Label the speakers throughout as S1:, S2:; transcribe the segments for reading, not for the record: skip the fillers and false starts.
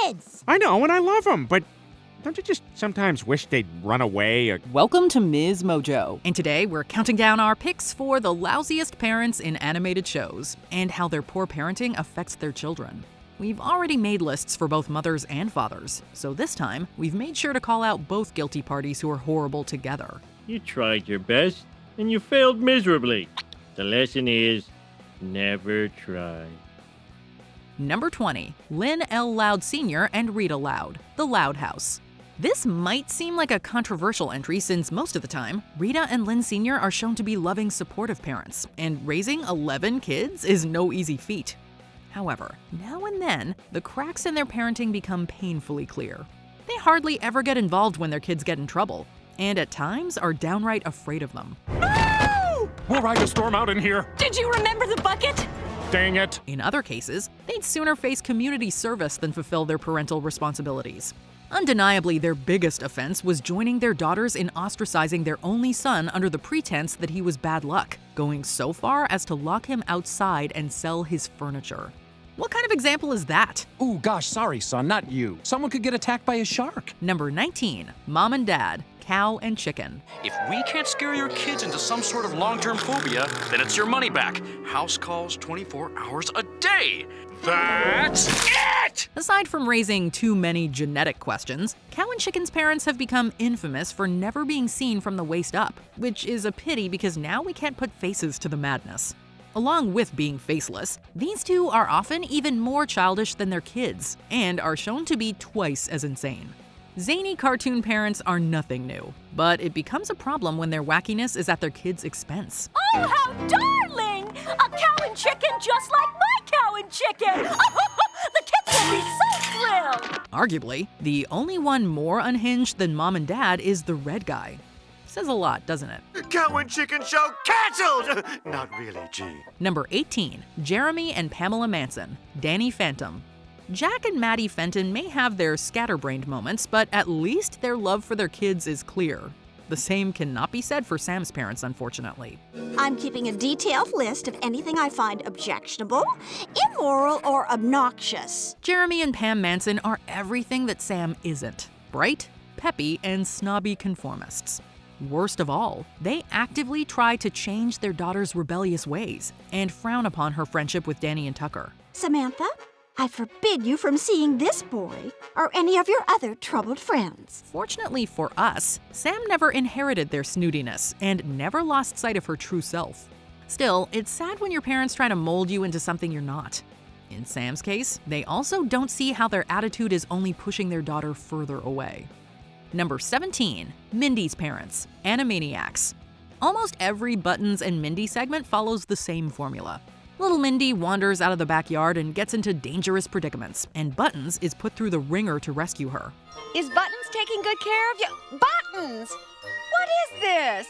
S1: kids.
S2: I know, and I love them, but don't you just sometimes wish they'd run away? Or...
S3: Welcome to MsMojo, and today we're counting down our picks for the lousiest parents in animated shows and how their poor parenting affects their children. We've already made lists for both mothers and fathers, so this time we've made sure to call out both guilty parties who are horrible together.
S4: You tried your best, and you failed miserably. The lesson is, never try.
S3: Number 20, Lynn L. Loud Sr. and Rita Loud, The Loud House. This might seem like a controversial entry since most of the time, Rita and Lynn Sr. are shown to be loving, supportive parents, and raising 11 kids is no easy feat. However, now and then, the cracks in their parenting become painfully clear. They hardly ever get involved when their kids get in trouble, and at times are downright afraid of them.
S2: No! We'll ride the storm out in here.
S1: Did you remember the bucket?
S2: Dang it.
S3: In other cases, they'd sooner face community service than fulfill their parental responsibilities. Undeniably, their biggest offense was joining their daughters in ostracizing their only son under the pretense that he was bad luck, going so far as to lock him outside and sell his furniture. What kind of example is that?
S5: Ooh, gosh, sorry, son, not you. Someone could get attacked by a shark.
S3: Number 19, Mom and Dad, Cow and Chicken.
S6: If we can't scare your kids into some sort of long-term phobia, then it's your money back. House calls 24 hours a day. That's it!
S3: Aside from raising too many genetic questions, Cow and Chicken's parents have become infamous for never being seen from the waist up, which is a pity because now we can't put faces to the madness. Along with being faceless, these two are often even more childish than their kids, and are shown to be twice as insane. Zany cartoon parents are nothing new, but it becomes a problem when their wackiness is at their kids' expense.
S1: Oh, how darling! A cow and chicken just like my cow and chicken! The kids will be so thrilled!
S3: Arguably, the only one more unhinged than Mom and Dad is the red guy. Says a lot, doesn't it?
S7: Cow and chicken show canceled! Not really, gee.
S3: Number 18, Jeremy and Pamela Manson, Danny Phantom. Jack and Maddie Fenton may have their scatterbrained moments, but at least their love for their kids is clear. The same cannot be said for Sam's parents, unfortunately.
S8: I'm keeping a detailed list of anything I find objectionable, immoral, or obnoxious.
S3: Jeremy and Pam Manson are everything that Sam isn't. Bright, peppy, and snobby conformists. Worst of all, they actively try to change their daughter's rebellious ways and frown upon her friendship with Danny and Tucker.
S8: Samantha, I forbid you from seeing this boy or any of your other troubled friends.
S3: Fortunately for us, Sam never inherited their snootiness and never lost sight of her true self. Still, it's sad when your parents try to mold you into something you're not. In Sam's case, they also don't see how their attitude is only pushing their daughter further away. Number 17, Mindy's parents, Animaniacs. Almost every Buttons and Mindy segment follows the same formula. Little Mindy wanders out of the backyard and gets into dangerous predicaments, and Buttons is put through the ringer to rescue her.
S9: Is Buttons taking good care of you? Buttons! What is this?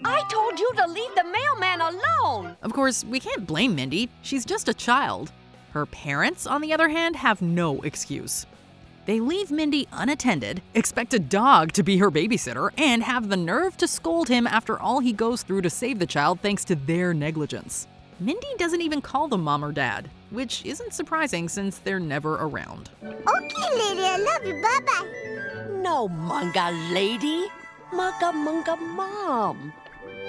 S9: I told you to leave the mailman alone!
S3: Of course, we can't blame Mindy. She's just a child. Her parents, on the other hand, have no excuse. They leave Mindy unattended, expect a dog to be her babysitter, and have the nerve to scold him after all he goes through to save the child thanks to their negligence. Mindy doesn't even call them mom or dad, which isn't surprising since they're never around.
S8: Okay, lady, I love you. Bye-bye.
S9: No, manga lady. Manga munga mom.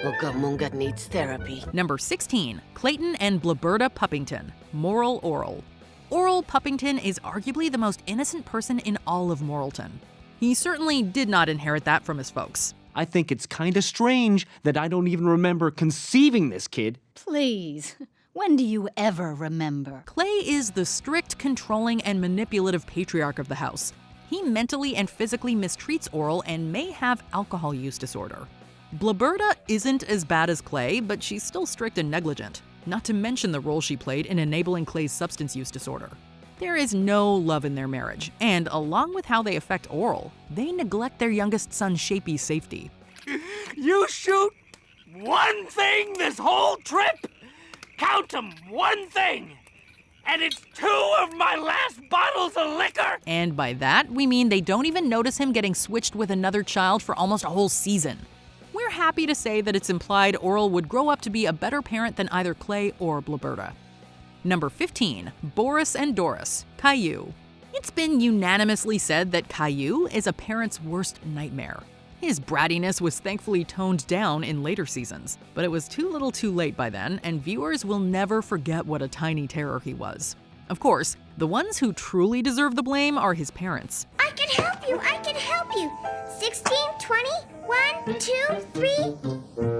S9: Ooga Moonga needs therapy.
S3: Number 16, Clayton and Blaberta Puppington, Moral Orel. Orel Puppington is arguably the most innocent person in all of Moralton. He certainly did not inherit that from his folks.
S5: I think it's kinda strange that I don't even remember conceiving this kid.
S1: Please, when do you ever remember?
S3: Clay is the strict, controlling, and manipulative patriarch of the house. He mentally and physically mistreats Orel and may have alcohol use disorder. Blaberta isn't as bad as Clay, but she's still strict and negligent, not to mention the role she played in enabling Clay's substance use disorder. There is no love in their marriage, and along with how they affect Orel, they neglect their youngest son's Shapey's safety.
S7: You shoot one thing this whole trip? Count 'em, one thing! And it's 2 of my last bottles of liquor!
S3: And by that, we mean they don't even notice him getting switched with another child for almost a whole season. We're happy to say that it's implied Orel would grow up to be a better parent than either Clay or Blaberta. Number 15, Boris and Doris, Caillou. It's been unanimously said that Caillou is a parent's worst nightmare. His brattiness was thankfully toned down in later seasons, but it was too little too late by then, and viewers will never forget what a tiny terror he was. Of course, the ones who truly deserve the blame are his parents.
S10: I can help you, I can help you. 16, 20, 1, 2, 3.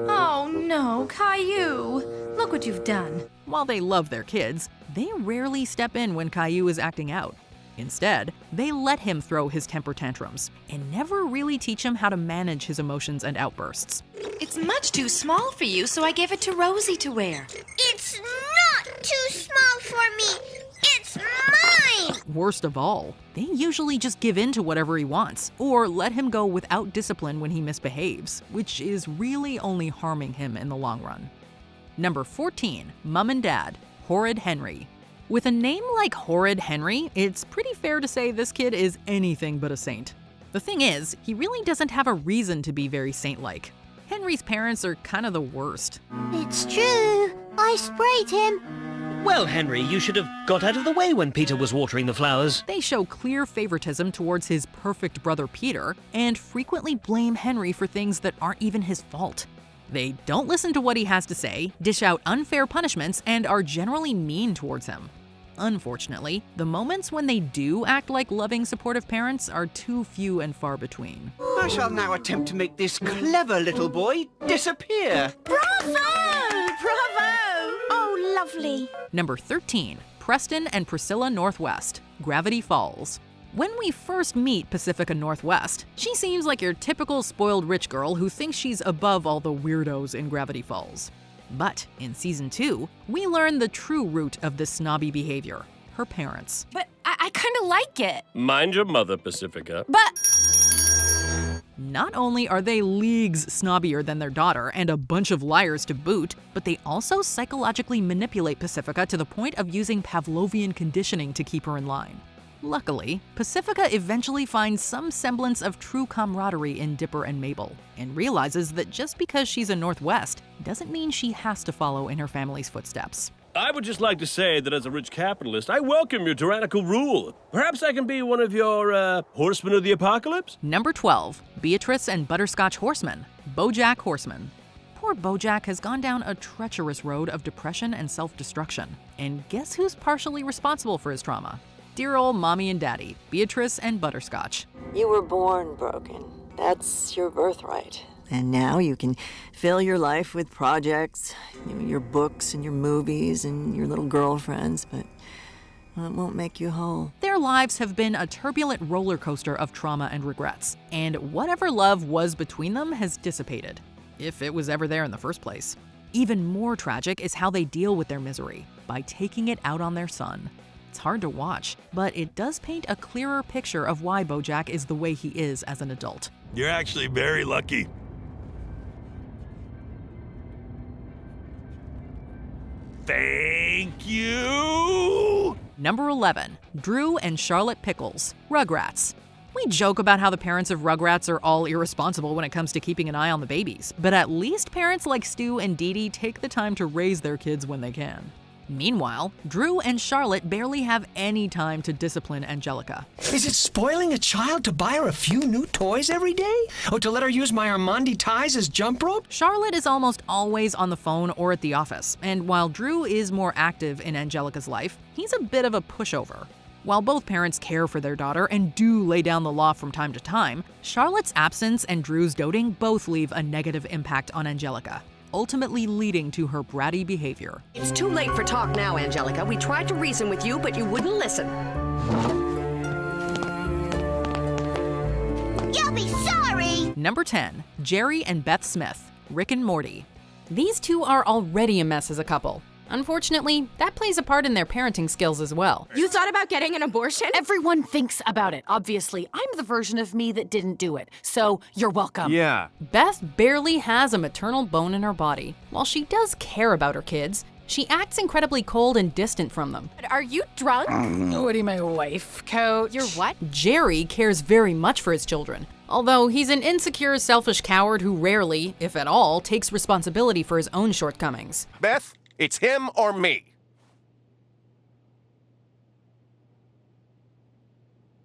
S11: Oh no, Caillou. Look what you've done.
S3: While they love their kids, they rarely step in when Caillou is acting out. Instead, they let him throw his temper tantrums and never really teach him how to manage his emotions and outbursts.
S11: It's much too small for you, so I gave it to Rosie to wear.
S10: It's not too small for me. It's mine!
S3: Worst of all, they usually just give in to whatever he wants, or let him go without discipline when he misbehaves, which is really only harming him in the long run. Number 14, Mom and Dad, Horrid Henry. With a name like Horrid Henry, it's pretty fair to say this kid is anything but a saint. The thing is, he really doesn't have a reason to be very saint-like. Henry's parents are kind of the worst.
S10: It's true. I sprayed him.
S12: Well, Henry, you should have got out of the way when Peter was watering the flowers.
S3: They show clear favoritism towards his perfect brother Peter, and frequently blame Henry for things that aren't even his fault. They don't listen to what he has to say, dish out unfair punishments, and are generally mean towards him. Unfortunately, the moments when they do act like loving, supportive parents are too few and far between.
S13: I shall now attempt to make this clever little boy disappear.
S10: Bravo! Bravo! Oh, lovely.
S3: Number 13, Preston and Priscilla Northwest, Gravity Falls. When we first meet Pacifica Northwest, she seems like your typical spoiled rich girl who thinks she's above all the weirdos in Gravity Falls. But in season 2, we learn the true root of this snobby behavior, her parents.
S11: But I kind of like it.
S4: Mind your mother, Pacifica.
S11: But
S3: not only are they leagues snobbier than their daughter and a bunch of liars to boot, but they also psychologically manipulate Pacifica to the point of using Pavlovian conditioning to keep her in line. Luckily, Pacifica eventually finds some semblance of true camaraderie in Dipper and Mabel, and realizes that just because she's a Northwest doesn't mean she has to follow in her family's footsteps.
S14: I would just like to say that as a rich capitalist, I welcome your tyrannical rule. Perhaps I can be one of your, Horsemen of the Apocalypse?
S3: Number 12, Beatrice and Butterscotch Horseman, BoJack Horseman. Poor BoJack has gone down a treacherous road of depression and self-destruction. And guess who's partially responsible for his trauma? Dear old Mommy and Daddy, Beatrice and Butterscotch.
S15: You were born broken. That's your birthright. And now you can fill your life with projects, your books and your movies and your little girlfriends, but it won't make you whole.
S3: Their lives have been a turbulent roller coaster of trauma and regrets, and whatever love was between them has dissipated, if it was ever there in the first place. Even more tragic is how they deal with their misery, by taking it out on their son. It's hard to watch, but it does paint a clearer picture of why BoJack is the way he is as an adult.
S16: You're actually very lucky. Thank you!
S3: Number 11, Drew and Charlotte Pickles, Rugrats. We joke about how the parents of Rugrats are all irresponsible when it comes to keeping an eye on the babies, but at least parents like Stu and Dee Dee take the time to raise their kids when they can. Meanwhile, Drew and Charlotte barely have any time to discipline Angelica.
S17: Is it spoiling a child to buy her a few new toys every day? Or to let her use my Armandi ties as jump rope?
S3: Charlotte is almost always on the phone or at the office, and while Drew is more active in Angelica's life, he's a bit of a pushover. While both parents care for their daughter and do lay down the law from time to time, Charlotte's absence and Drew's doting both leave a negative impact on Angelica, ultimately leading to her bratty behavior.
S18: It's too late for talk now, Angelica. We tried to reason with you, but you wouldn't listen.
S10: You'll be sorry!
S3: Number 10, Jerry and Beth Smith, Rick and Morty.
S19: These two are already a mess as a couple. Unfortunately, that plays a part in their parenting skills as well.
S9: You thought about getting an abortion?
S1: Everyone thinks about it. Obviously, I'm the version of me that didn't do it. So, you're welcome.
S2: Yeah.
S19: Beth barely has a maternal bone in her body. While she does care about her kids, she acts incredibly cold and distant from them.
S9: Are you drunk?
S1: What are my wife coach?
S9: You're what?
S19: Jerry cares very much for his children, although he's an insecure, selfish coward who rarely, if at all, takes responsibility for his own shortcomings.
S20: Beth? It's him or me.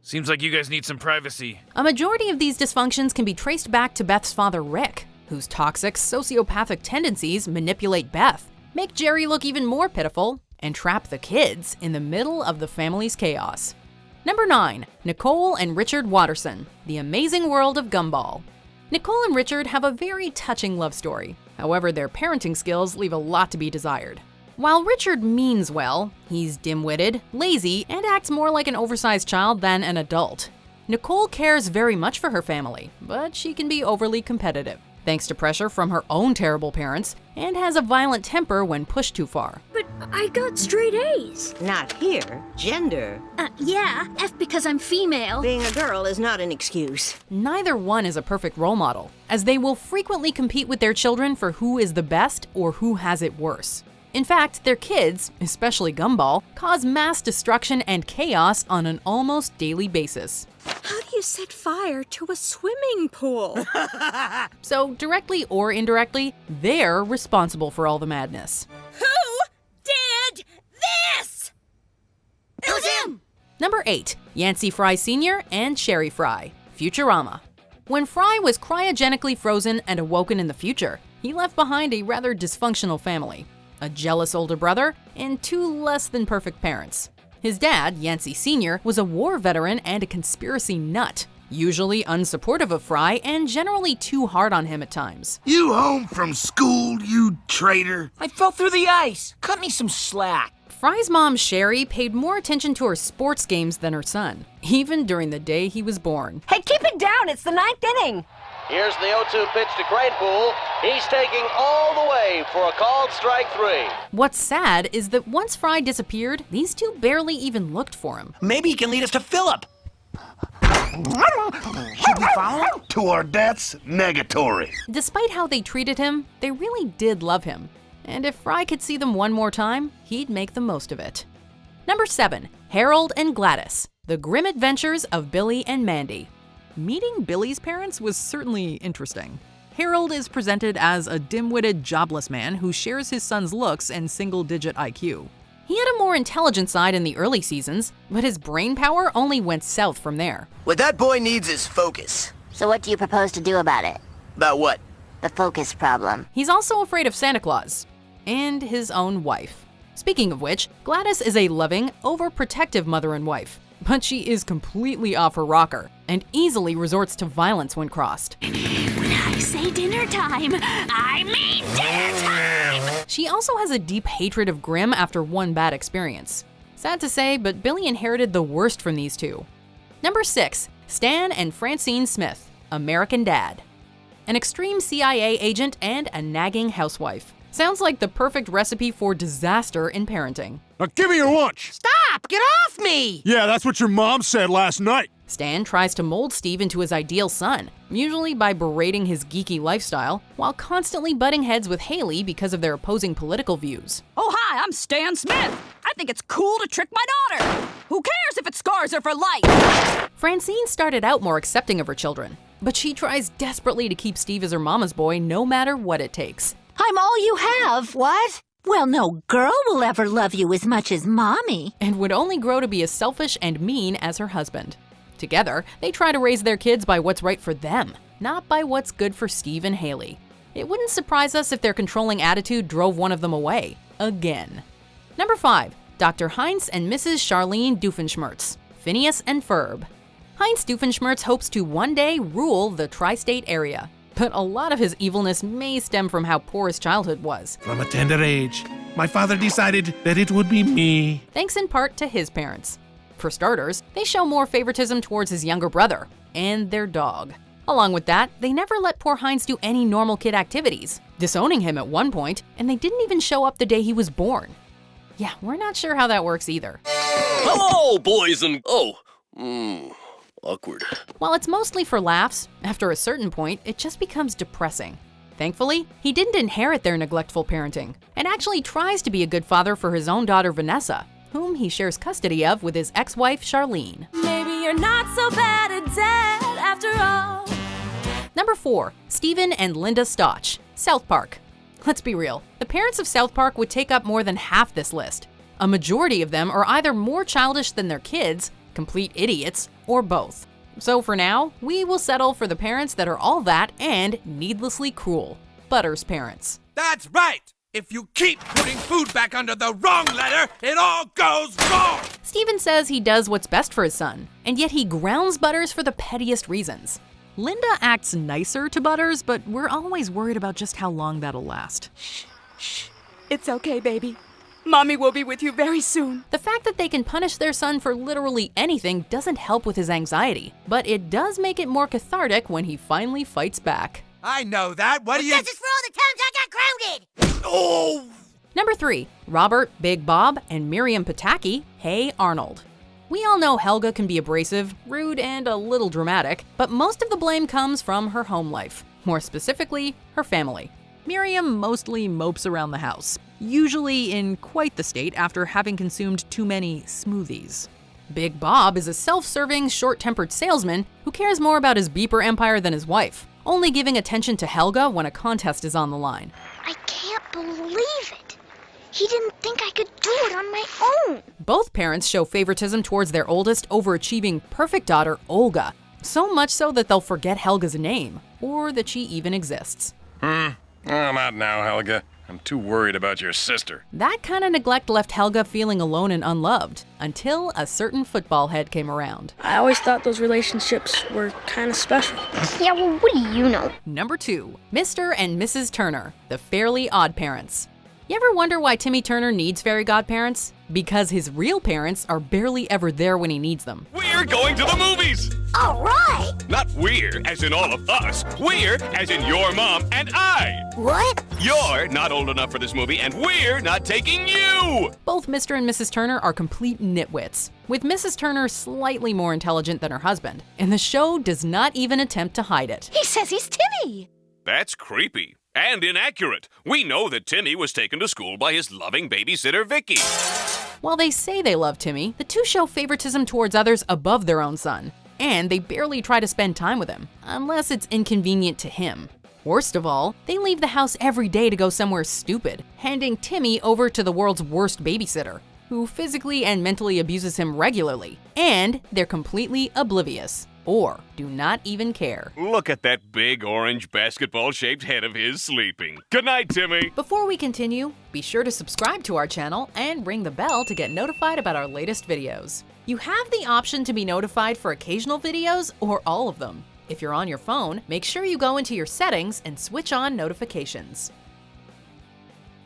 S6: Seems like you guys need some privacy.
S19: A majority of these dysfunctions can be traced back to Beth's father, Rick, whose toxic, sociopathic tendencies manipulate Beth, make Jerry look even more pitiful, and trap the kids in the middle of the family's chaos. Number 9. Nicole and Richard Watterson, The Amazing World of Gumball. Nicole and Richard have a very touching love story. However, their parenting skills leave a lot to be desired. While Richard means well, he's dim-witted, lazy, and acts more like an oversized child than an adult. Nicole cares very much for her family, but she can be overly competitive, thanks to pressure from her own terrible parents, and has a violent temper when pushed too far.
S10: But I got straight A's.
S18: Not here. Gender.
S10: Yeah, F because I'm female.
S18: Being a girl is not an excuse.
S19: Neither one is a perfect role model, as they will frequently compete with their children for who is the best or who has it worse. In fact, their kids, especially Gumball, cause mass destruction and chaos on an almost daily basis.
S8: How do you set fire to a swimming pool?
S19: So, directly or indirectly, they're responsible for all the madness.
S1: Who did this? It was him!
S19: Number 8. Yancey Fry Sr. and Sherry Fry, Futurama. When Fry was cryogenically frozen and awoken in the future, he left behind a rather dysfunctional family, a jealous older brother, and 2 less than perfect parents. His dad, Yancey Sr., was a war veteran and a conspiracy nut, usually unsupportive of Fry and generally too hard on him at times.
S16: You home from school, you traitor?
S7: I fell through the ice. Cut me some slack.
S19: Fry's mom, Sherry, paid more attention to her sports games than her son, even during the day he was born.
S9: Hey, keep it down. It's the 9th inning.
S20: Here's the 0-2 pitch to Cranepool. He's taking all the way for a called strike 3.
S19: What's sad is that once Fry disappeared, these two barely even looked for him.
S7: Maybe he can lead us to Philip.
S16: Should we follow him? To our deaths? Negatory.
S19: Despite how they treated him, they really did love him. And if Fry could see them one more time, he'd make the most of it. Number 7. Harold and Gladys, The Grim Adventures of Billy and Mandy. Meeting Billy's parents was certainly interesting. Harold is presented as a dim-witted, jobless man who shares his son's looks and single-digit IQ. He had a more intelligent side in the early seasons, but his brain power only went south from there.
S21: What that boy needs is focus.
S22: So what do you propose to do about it?
S21: About what?
S22: The focus problem.
S19: He's also afraid of Santa Claus and his own wife. Speaking of which, Gladys is a loving, overprotective mother and wife, but she is completely off her rocker and easily resorts to violence when crossed.
S10: When I say dinner time, I mean dinner time!
S19: She also has a deep hatred of Grimm after one bad experience. Sad to say, but Billy inherited the worst from these two. Number 6. Stan and Francine Smith, American Dad. An extreme CIA agent and a nagging housewife. Sounds like the perfect recipe for disaster in parenting.
S2: Now give me your lunch!
S18: Stop! Get off me!
S2: Yeah, that's what your mom said last night.
S19: Stan tries to mold Steve into his ideal son, usually by berating his geeky lifestyle, while constantly butting heads with Haley because of their opposing political views.
S23: Oh, hi, I'm Stan Smith. I think it's cool to trick my daughter. Who cares if it scars her for life?
S19: Francine started out more accepting of her children, but she tries desperately to keep Steve as her mama's boy no matter what it takes.
S24: I'm all you have. What? Well, no girl will ever love you as much as Mommy.
S19: And would only grow to be as selfish and mean as her husband. Together, they try to raise their kids by what's right for them, not by what's good for Steve and Haley. It wouldn't surprise us if their controlling attitude drove one of them away, again. Number 5. Dr. Heinz and Mrs. Charlene Doofenshmirtz, Phineas and Ferb. Heinz Doofenshmirtz hopes to one day rule the tri-state area. But a lot of his evilness may stem from how poor his childhood was.
S25: From a tender age, my father decided that it would be me.
S19: Thanks in part to his parents. For starters, they show more favoritism towards his younger brother and their dog. Along with that, they never let poor Heinz do any normal kid activities, disowning him at one point, and they didn't even show up the day he was born. Yeah, we're not sure how that works either.
S14: Hello, boys and... awkward.
S19: While it's mostly for laughs, after a certain point, it just becomes depressing. Thankfully, he didn't inherit their neglectful parenting, and actually tries to be a good father for his own daughter Vanessa, whom he shares custody of with his ex-wife Charlene.
S1: Maybe you're not so bad at dad after all.
S19: Number 4. Steven and Linda Stotch, South Park. Let's be real, the parents of South Park would take up more than half this list. A majority of them are either more childish than their kids, complete idiots, or both. So for now, we will settle for the parents that are all that and needlessly cruel. Butter's parents.
S4: That's right! If you keep putting food back under the wrong letter, it all goes wrong!
S19: Steven says he does what's best for his son, and yet he grounds Butters for the pettiest reasons. Linda acts nicer to Butters, but we're always worried about just how long that'll last.
S23: Shh. It's okay, baby. Mommy will be with you very soon.
S19: The fact that they can punish their son for literally anything doesn't help with his anxiety, but it does make it more cathartic when he finally fights back.
S4: I know that. What do you...
S10: This is for all the times I got grounded!
S4: Oh!
S19: Number 3, Robert, Big Bob, and Miriam Pataki, Hey Arnold. We all know Helga can be abrasive, rude, and a little dramatic, but most of the blame comes from her home life. More specifically, her family. Miriam mostly mopes around the house, usually in quite the state after having consumed too many smoothies. Big Bob is a self-serving, short-tempered salesman who cares more about his beeper empire than his wife, only giving attention to Helga when a contest is on the line.
S10: I can't believe it. He didn't think I could do it on my own.
S19: Both parents show favoritism towards their oldest, overachieving, perfect daughter, Olga, so much so that they'll forget Helga's name, or that she even exists.
S6: Oh, not now, Helga. I'm too worried about your sister.
S19: That kind of neglect left Helga feeling alone and unloved, until a certain football head came around.
S5: I always thought those relationships were kind of special.
S10: Yeah, well, what do you know?
S19: Number 2, Mr. and Mrs. Turner, the Fairly Odd Parents. You ever wonder why Timmy Turner needs fairy godparents? Because his real parents are barely ever there when he needs them.
S11: We're going to the movies!
S10: All right!
S11: Not we're, as in all of us. We're, as in your mom and I.
S10: What?
S11: You're not old enough for this movie, and we're not taking you!
S19: Both Mr. and Mrs. Turner are complete nitwits, with Mrs. Turner slightly more intelligent than her husband, and the show does not even attempt to hide it.
S10: He says he's Timmy!
S11: That's creepy. And inaccurate. We know that Timmy was taken to school by his loving babysitter, Vicky.
S19: While they say they love Timmy, the two show favoritism towards others above their own son, and they barely try to spend time with him, unless it's inconvenient to him. Worst of all, they leave the house every day to go somewhere stupid, handing Timmy over to the world's worst babysitter, who physically and mentally abuses him regularly, and they're completely oblivious. Or do not even care.
S11: Look at that big orange basketball-shaped head of his sleeping. Good night, Timmy.
S19: Before we continue, be sure to subscribe to our channel and ring the bell to get notified about our latest videos. You have the option to be notified for occasional videos or all of them. If you're on your phone, make sure you go into your settings and switch on notifications.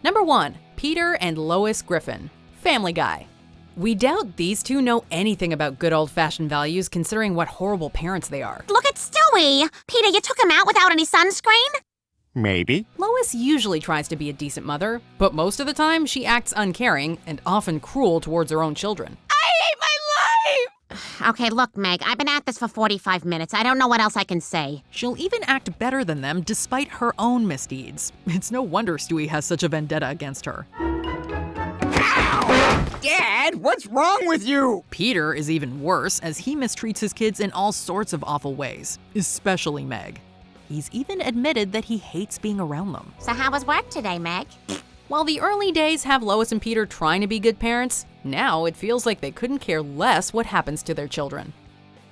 S19: Number 1, Peter and Lois Griffin, Family Guy. We doubt these two know anything about good old-fashioned values considering what horrible parents they are.
S10: Look at Stewie! Peter, you took him out without any sunscreen?
S2: Maybe.
S19: Lois usually tries to be a decent mother, but most of the time she acts uncaring and often cruel towards her own children.
S10: I hate my life! Okay, look, Meg, I've been at this for 45 minutes. I don't know what else I can say.
S19: She'll even act better than them despite her own misdeeds. It's no wonder Stewie has such a vendetta against her.
S12: Dad, what's wrong with you?
S19: Peter is even worse, as he mistreats his kids in all sorts of awful ways, especially Meg. He's even admitted that he hates being around them.
S10: So how was work today, Meg?
S19: While the early days have Lois and Peter trying to be good parents, now it feels like they couldn't care less what happens to their children.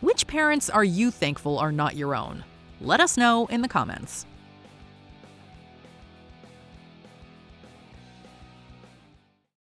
S19: Which parents are you thankful are not your own? Let us know in the comments.